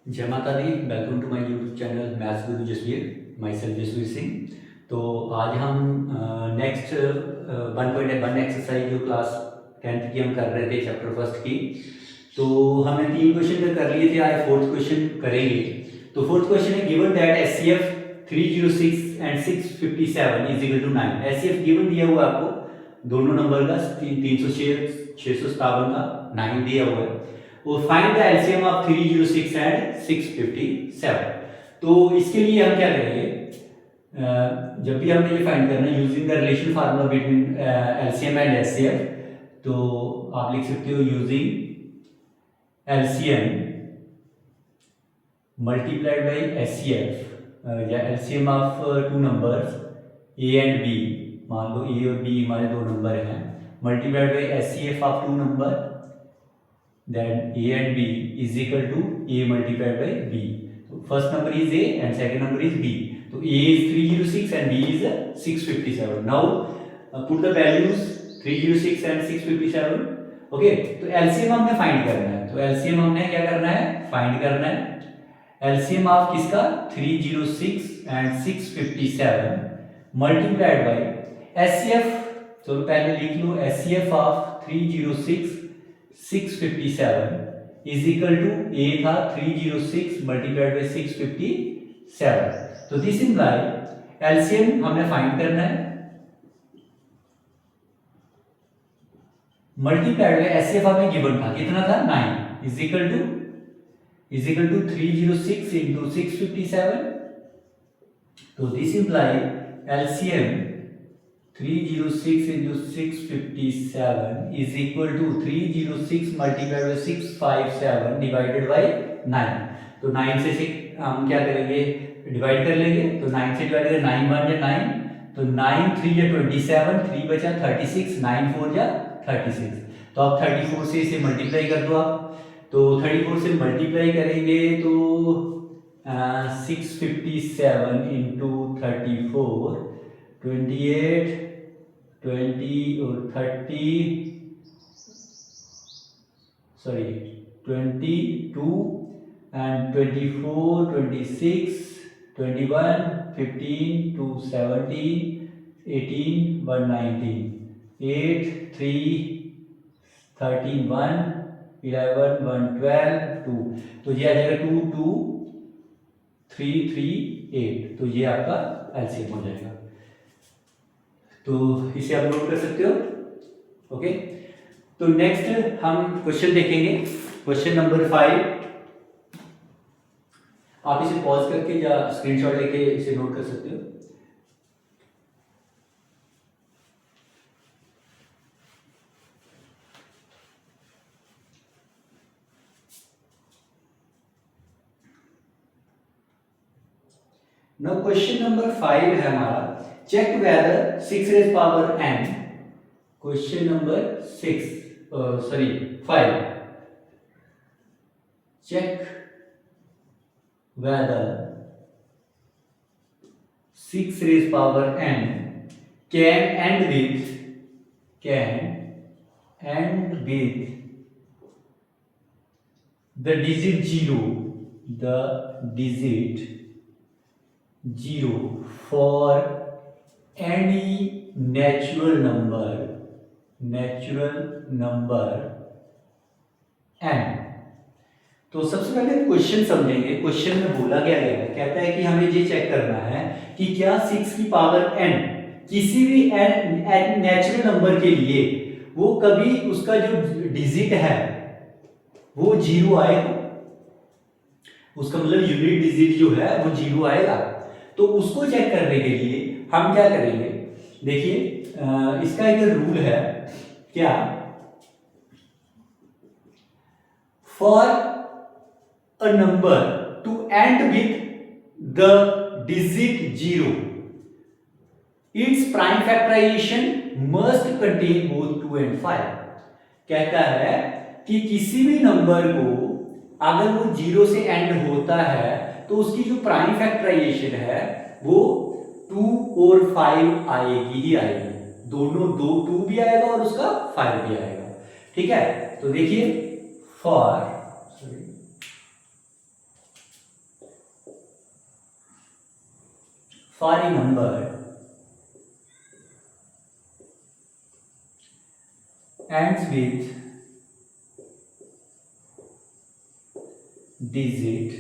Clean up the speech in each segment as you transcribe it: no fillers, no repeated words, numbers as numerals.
जय माता दी। Welcome to my YouTube channel maths Guru Jasveer, myself Jasveer Singh. तो आज हम नेक्स्ट 1.1 एक्सरसाइज जो क्लास 10th की हम कर रहे थे, चैप्टर फर्स्ट की। तो हमने 3 क्वेश्चन कर लिए थे, आज 4th क्वेश्चन करेंगे। तो 4th क्वेश्चन है given that HCF 306 and 657 is equal to 9। HCF given दिया हुआ है आपको दोनों नंबर का 306 657 का 9 दिया हुआ है। और find the LCM of 306 and 657। तो इसके लिए हम क्या करेंगे, जब भी हमें ये फाइंड करना है using the relation formula between LCM and HCF, तो आप लिख सकते हो using LCM multiplied by HCF या LCM of two numbers A and B. मान लो ए और बी हमारे दो नंबर हैं, multiplied by HCF of two number, then a and b is equal to a multiplied by b. So first number is a and second number is b. So a is 306 and b is 657. Now put the values 306 and 657. Okay, तो LCM हमने find करना है। तो LCM हमने क्या करना है, find करना है। LCM ऑफ किसका 306 एंड 657 मल्टीप्लाइड बाय HCF। चलो पहले लिख लो, HCF of 306 657 is equal to A था 306 मल्टीप्लाइड बाय 657। तो दिस इंप्लाई एलसीएम हमने फाइंड करना है मल्टीप्लाइड बाय एचसीएफ हमें गिवन था, कितना था 9 इज इक्वल टू 306 इनटू 657। तो this imply LCM 306 into 657 is equal to 306 multiplied by 657 divided by 9। तो 9 से हम क्या करेंगे, डिवाइड कर लेंगे। तो 9 से डिवाइड करें, 9 1 या 9, तो 9 3 या 27, 3 बचा 36, 9 4 या 36। तो आप 34 से इसे मल्टीप्लाई कर दो आप। तो 34 से मल्टीप्लाई करेंगे तो 657 इंटू 34 28 20 और 30 सॉरी 22 एंड 24 26 21 15 2 17 18 1 19 8 3 13 1 11 1 12 2। तो ये आ जाएगा 2 2 3 3 8। तो ये आपका एलसीएम हो जाएगा। तो इसे आप नोट कर सकते हो। ओके, तो नेक्स्ट हम क्वेश्चन देखेंगे, क्वेश्चन नंबर 5। आप इसे पॉज करके या स्क्रीनशॉट लेके इसे नोट कर सकते हो। नाउ क्वेश्चन नंबर 5 है हमारा, check whether 6 raised power n, question number 5, check whether 6 raised power n can end with the digit 0 for any natural number n। तो सबसे पहले क्वेश्चन समझेंगे। क्वेश्चन में बोला गया है, कहता है कि हमें ये चेक करना है कि क्या 6 की पावर n किसी भी नेचुरल नंबर के लिए वो कभी उसका जो डिजिट है वो 0 आएगा, उसका मतलब यूनिट डिजिट जो है वो 0 आएगा। तो उसको चेक करने के लिए हम क्या करेंगे, देखिए इसका एक रूल है क्या, for a number to end with the digit 0 its prime factorization must contain both 2 and 5। कहता है कि किसी भी नंबर को अगर वो 0 से एंड होता है तो उसकी जो प्राइम फैक्टराइजेशन है वो 2 और 5 आएगी ही आएगी, दोनों 2 भी आएगा और उसका 5 भी आएगा। ठीक है, तो देखिए for for a number ends with digit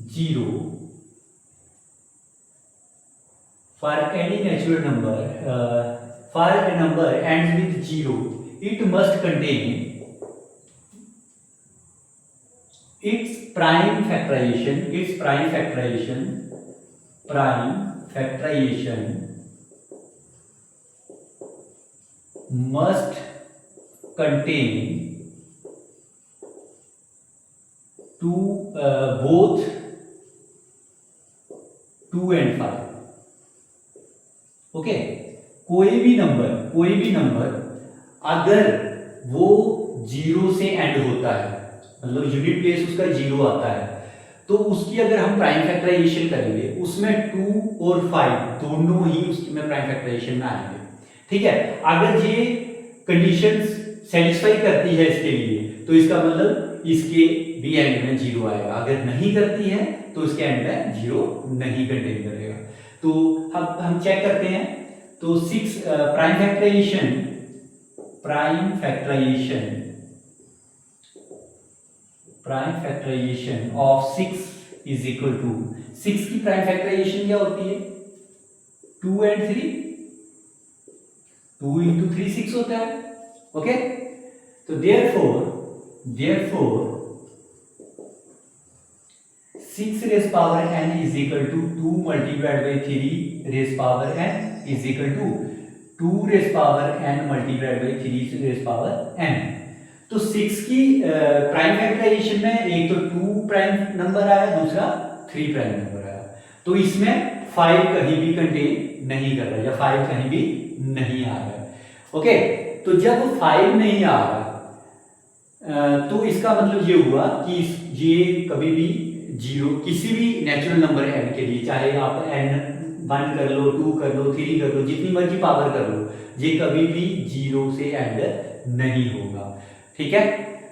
0, for any natural number, for a number ends with 0, it must contain its prime factorization must contain both 2 and 5. Okay, कोई भी नंबर अगर वो 0 से एंड होता है, मतलब यूनिट प्लेस उसका 0 आता है, तो उसकी अगर हम प्राइम फैक्टराइजेशन करेंगे उसमें 2 और 5 दोनों ही उसकी में प्राइम फैक्टराइजेशन में आएंगे। ठीक है, अगर ये कंडीशंस सेटिस्फाई करती है इसके लिए तो इसका मतलब इसके भी एंड में 0 आएगा, अगर नहीं करती है तो इसके एंड में 0 नहीं कंटेन करेगा। तो हम चेक करते हैं। तो 6 prime factorization of 6 is equal to 6 की प्राइम फैक्टराइजेशन क्या होती है? 2 and 3, 2 into 3 6 होता है। ओके, तो therefore 6 raised power n is equal to 2 multiplied by 3 raised power n is equal to 2 raised power n multiplied by 3 raised power n। तो 6 की prime factorisation में एक तो 2 प्राइम नंबर आया, दूसरा 3 प्राइम नंबर आया, तो इसमें 5 कहीं भी कंटेन नहीं कर रहा या 5 कहीं भी नहीं आ रहा है। ओके, तो जब 5 नहीं आ रहा तो इसका मतलब ये हुआ कि ये कभी भी 0 किसी भी नेचुरल नंबर n के लिए, चाहे आप n 1 कर लो, 2 कर लो, 3 कर लो, जितनी मर्जी पावर कर लो, ये कभी भी 0 से एंड नहीं होगा। ठीक है,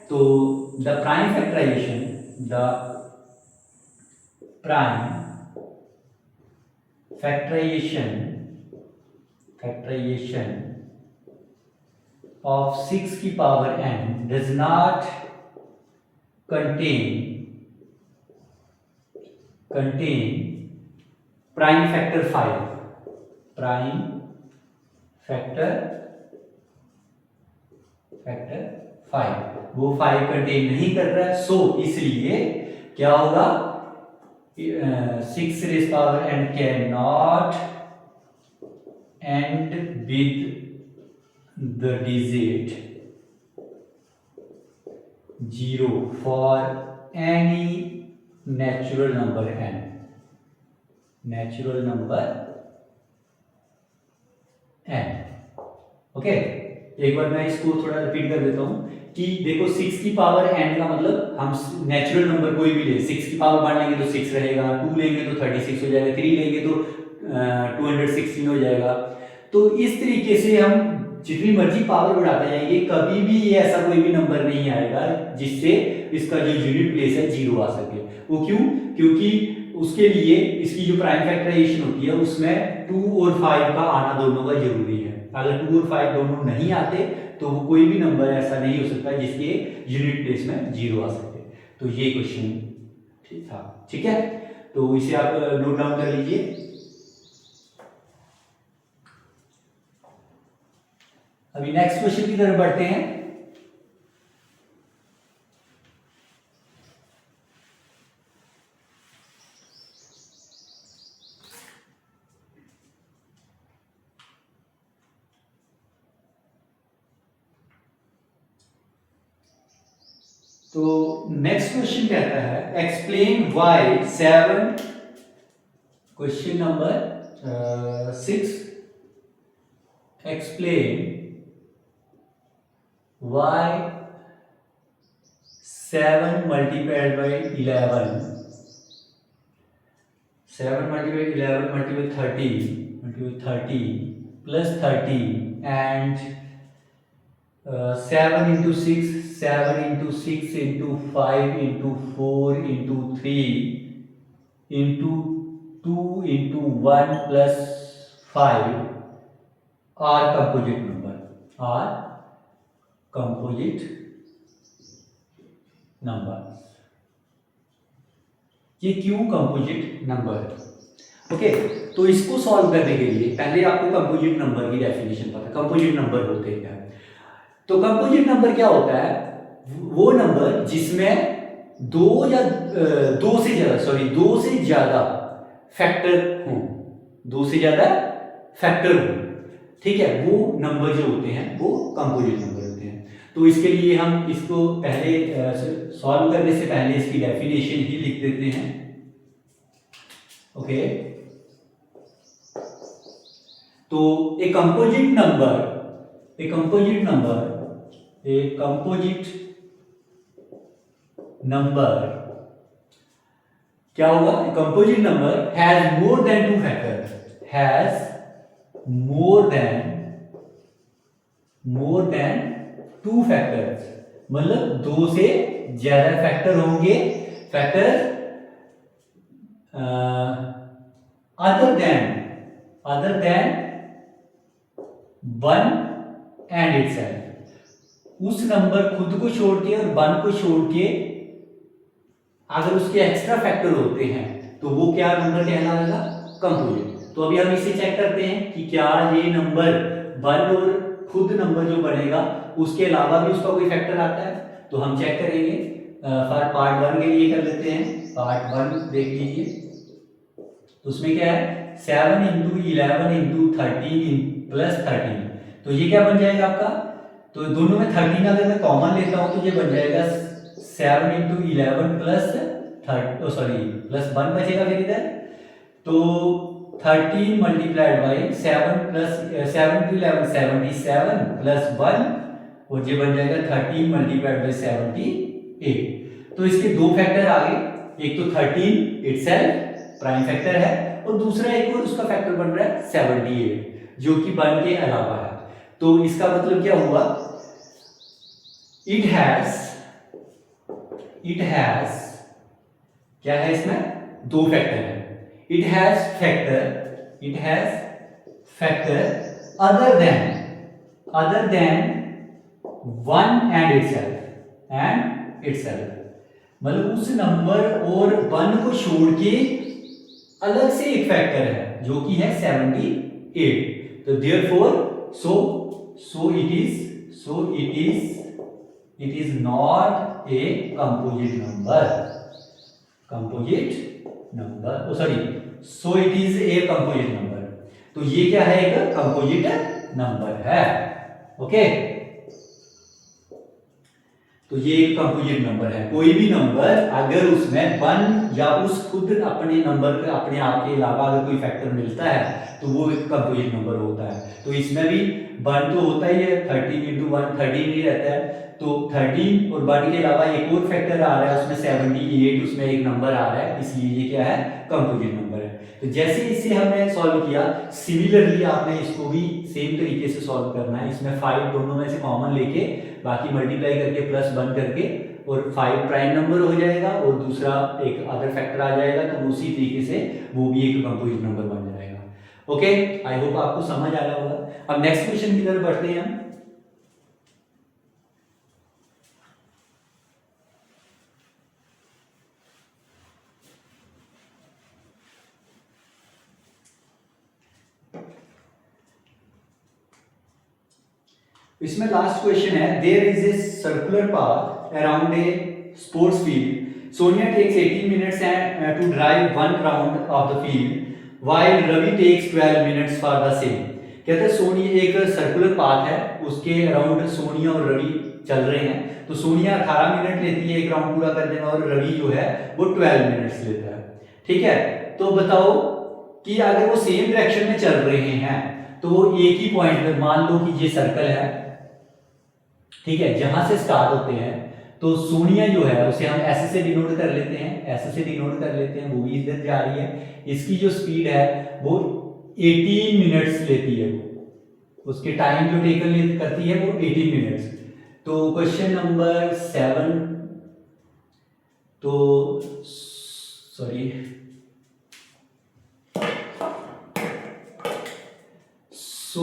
तो द प्राइम फैक्टराइजेशन of 6 की power n does not contain prime factor 5, वो 5 कंटेन नहीं कर रहा है। सो इसलिए क्या होगा, 6 raised power n cannot end with the digit 0 for any natural number n। Okay, एक बार मैं इसको थोड़ा रिपीट कर देता हूं कि देखो 6 की पावर n का मतलब हम नेचुरल नंबर कोई भी ले, 6 की पावर बढ़ लेंगे तो 6 रहेगा, 2 लेंगे तो 36 हो जाएगा, 3 लेंगे तो 216 हो जाएगा। तो इस तरीके से हम जितनी मर्जी पावर बढ़ाते जाएंगे, कभी भी ऐसा कोई भी नंबर नहीं आएगा जिससे इसका जो यूनिट प्लेस है 0 आ सके। वो क्यों? क्योंकि उसके लिए इसकी जो प्राइम फैक्टराइजेशन होती है उसमें 2 और 5 का आना दोनों का जरूरी है। अगर 2 और 5 दोनों नहीं आते तो वो कोई भी नंबर ऐसा नहीं हो सकता जिसके यूनिट प्लेस में 0 आ सके। तो ये क्वेश्चन ठीक था। ठीक है, तो इसे आप नोट डाउन कर लीजिए। अभी नेक्स्ट क्वेश्चन की तरफ बढ़ते हैं। तो नेक्स्ट क्वेश्चन कहता है explain why 7, question number 6, explain why 7 multiplied by 11, 7 multiplied by 11 multiplied by 30 plus 30 and 7 into 6, 7 into 6 into 5 into 4 into 3 into 2 into 1 plus 5 are composite number, are composite number. ये क्यों composite number है? Okay, तो इसको solve करने के लिए पहले आपको कंपोजिट नंबर की डेफिनेशन पता, कंपोजिट नंबर होते हैं क्या? तो कंपोजिट नंबर क्या होता है? वो नंबर जिसमें दो से ज्यादा फैक्टर हो, दो से ज्यादा फैक्टर हो, ठीक है, वो नंबर जो होते हैं वो कंपोजिट नंबर होते हैं। तो इसके लिए हम इसको पहले सॉल्व करने से पहले इसकी डेफिनेशन ही लिख देते हैं। ओके, तो ए कंपोजिट नंबर क्या होगा? Composite number has more than two factors, more than two factors, मतलब दो से ज्यादा फैक्टर होंगे, factor other than one and itself. उस नंबर खुद को छोड़ के और वन को छोड़ के अगर उसके एक्स्ट्रा फैक्टर होते हैं तो वो क्या नंबर कहलाएगा? कंपोजिट। तो अभी हम इसे चेक करते हैं कि क्या ये नंबर वन और खुद नंबर जो बनेगा उसके अलावा भी उसका कोई फैक्टर आता है। तो हम चेक करेंगे, फॉर पार्ट वन के लिए कर लेते हैं। पार्ट वन देख लीजिए, तो उसमें क्या है? 7 इंटू 11 इंटू 13 प्लस 13, तो ये क्या बन जाएगा आपका? तो दोनों में 13 अगर मैं कॉमन लेता हूं तो ये बन जाएगा 7 इंटू 11 प्लस 1 बचेगा फिर इधर, तो 13 multiplied by 7 plus 7 to 11 77 plus 1, और ये बन जाएगा 13 मल्टीप्लाइड बाई 78। तो इसके दो फैक्टर आ गए, एक तो 13 इटसेल्फ प्राइम फैक्टर है, और दूसरा एक और उसका फैक्टर बन रहा है 78 जो कि 1 के अलावा है। तो इसका मतलब क्या हुआ? इट हैज क्या है? इसमें दो फैक्टर है। It has factor other than 1 and itself, मतलब उस नंबर और 1 को छोड़ के अलग से एक फैक्टर है जो कि है 78। तो therefore so it is not a composite number, so it is a composite number। तो ये क्या है? एक कंपोजिट नंबर है। ओके, तो ये एक कंपोजिट नंबर है। कोई भी नंबर अगर उसमें 1 या उस खुद अपने नंबर के अपने आप के अलावा अगर कोई फैक्टर मिलता है तो वो एक कंपोजिट नंबर होता है। तो इसमें भी 1 तो होता ही है, 13 इंटू 1 13 ही रहता है, तो 13 और 1 के अलावा एक और फैक्टर आ रहा है उसमें 78, उसमें एक नंबर आ रहा है, इसलिए ये क्या है? कंपोजिट नंबर है। तो जैसे इसे हमने सॉल्व किया, सिमिलरली आपने इसको भी सेम तरीके से सॉल्व करना है। इसमें 5 दोनों में से कॉमन लेके बाकी मल्टीप्लाई करके प्लस 1 करके, और 5 प्राइम नंबर हो जाएगा और दूसरा एक अदर फैक्टर आ जाएगा, तो उसी तरीके से वो भी एक कंपोजिट नंबर बन जाएगा। ओके, आई होप आपको समझ आया होगा। अब नेक्स्ट क्वेश्चन की तरफ बढ़ते हैं हम। इसमें लास्ट क्वेश्चन है, there is a circular path around a sports field, Sonia takes 18 minutes to drive 1 round of the field while Ravi takes 12 minutes for the same. कहते हैं सोनिया, एक सर्कुलर पाथ है, उसके अराउंड सोनिया और रवि चल रहे हैं। तो सोनिया 18 मिनट लेती है एक राउंड पूरा करने में, और रवि जो है वो 12 मिनट्स लेता है। ठीक है, तो बताओ कि अगर वो सेम डायरेक्शन में चल रहे हैं तो वो एक ही पॉइंट पे, मान लो कि ये सर्कल है, ठीक है, जहां से स्टार्ट होते हैं, तो सोनिया जो है उसे हम ऐसे से डिनोट कर लेते हैं, वो भी इधर जा रही है। इसकी जो स्पीड है वो 18 मिनट्स लेती है, उसके टाइम जो टेकन करती है वो 18 मिनट्स। तो क्वेश्चन नंबर 7, तो sorry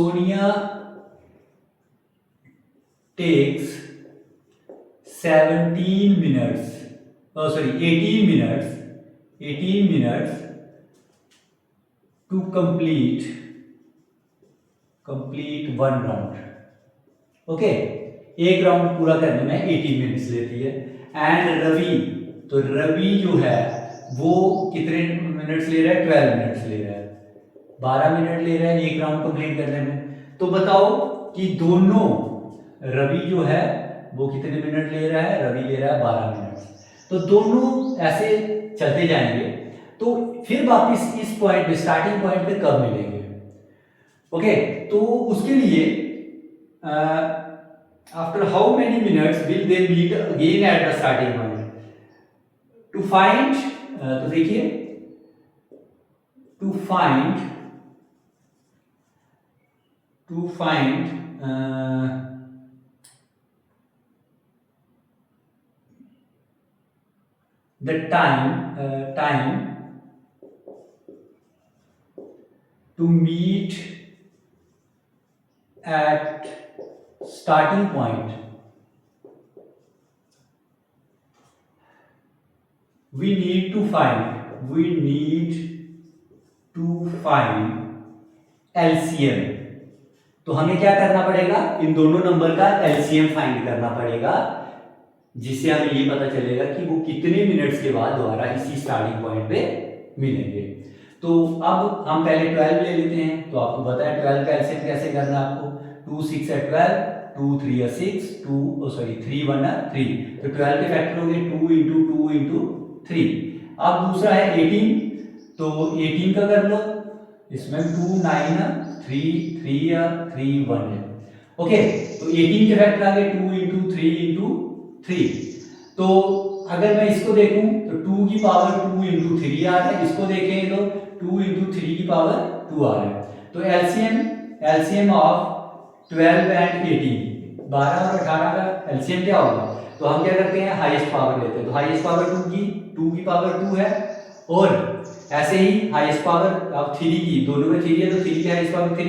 Sonia takes 18 minutes to complete one round. Okay, एक राउंड पूरा करने में 18 मिनट्स लेती है. एंड रवि, तो रवि जो है वो कितने मिनट्स ले रहा है? 12 मिनट्स ले रहा है. 12 मिनट ले रहा है एक राउंड कंप्लीट करने में. तो बताओ कि दोनों, रवि जो है वो कितने मिनट ले रहा है? रवि ले रहा है 12 मिनट. तो दोनों ऐसे चलते जाएंगे. तो फिर वापस इस पॉइंट पे, स्टार्टिंग पॉइंट पे कब मिलेंगे? ओके, तो उसके लिए after how many minutes will they meet again at the starting point? To find, तो देखिए, to find the time to meet at starting point, we need to find LCM. तो हमें क्या करना पड़ेगा? इन दोनों नंबर का LCM फाइंड करना पड़ेगा, जिससे हमें ये पता चलेगा कि वो कितने मिनट्स के बाद दोबारा इसी स्टार्टिंग पॉइंट पे मिलेंगे. तो अब हम पहले 12 ले लेते हैं. तो आपको पता है 12 का एलसीएम कैसे करना है आपको. 2 6 है 12, 2 3 है 6, 3 1 है 3. तो 12 के फैक्टर होंगे 2 × 2 × 3. अब दूसरा है 18, तो 18 का कर लो. इसमें 2 9 है, 3 3 है, 3 1 है. ओके, तो 18 के फैक्टर आ गए 2 × 3 × 3. तो अगर मैं इसको देखूं तो 2 की पावर 2 × 3 आ रहा है. इसको देखें तो 2 × 3 की पावर 2 आ रहा है. तो एलसीएम ऑफ 12 एंड 18, 12 और 18 का एलसीएम क्या होगा? तो हम क्या करते हैं, हाईएस्ट पावर लेते हैं. तो हाईएस्ट पावर 2 की पावर 2 है. और ऐसे ही हाईएस्ट पावर अब 3 की, दोनों में 3 है तो 3 की हाईएस्ट पावर 2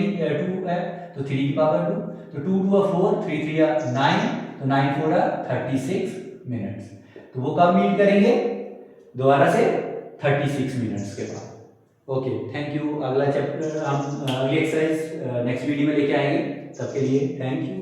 है, तो 3 की पावर 2. तो 2 2 4, 3 3 9, तो 9 4 36 मिनट्स. तो वो कब मीट करेंगे? दोबारा से 36 मिनट्स के बाद. Okay, thank you. अगला चैप्टर हम अगली एक्सरसाइज नेक्स्ट वीडियो में लेके आएंगे. तब के लिए थैंक यू.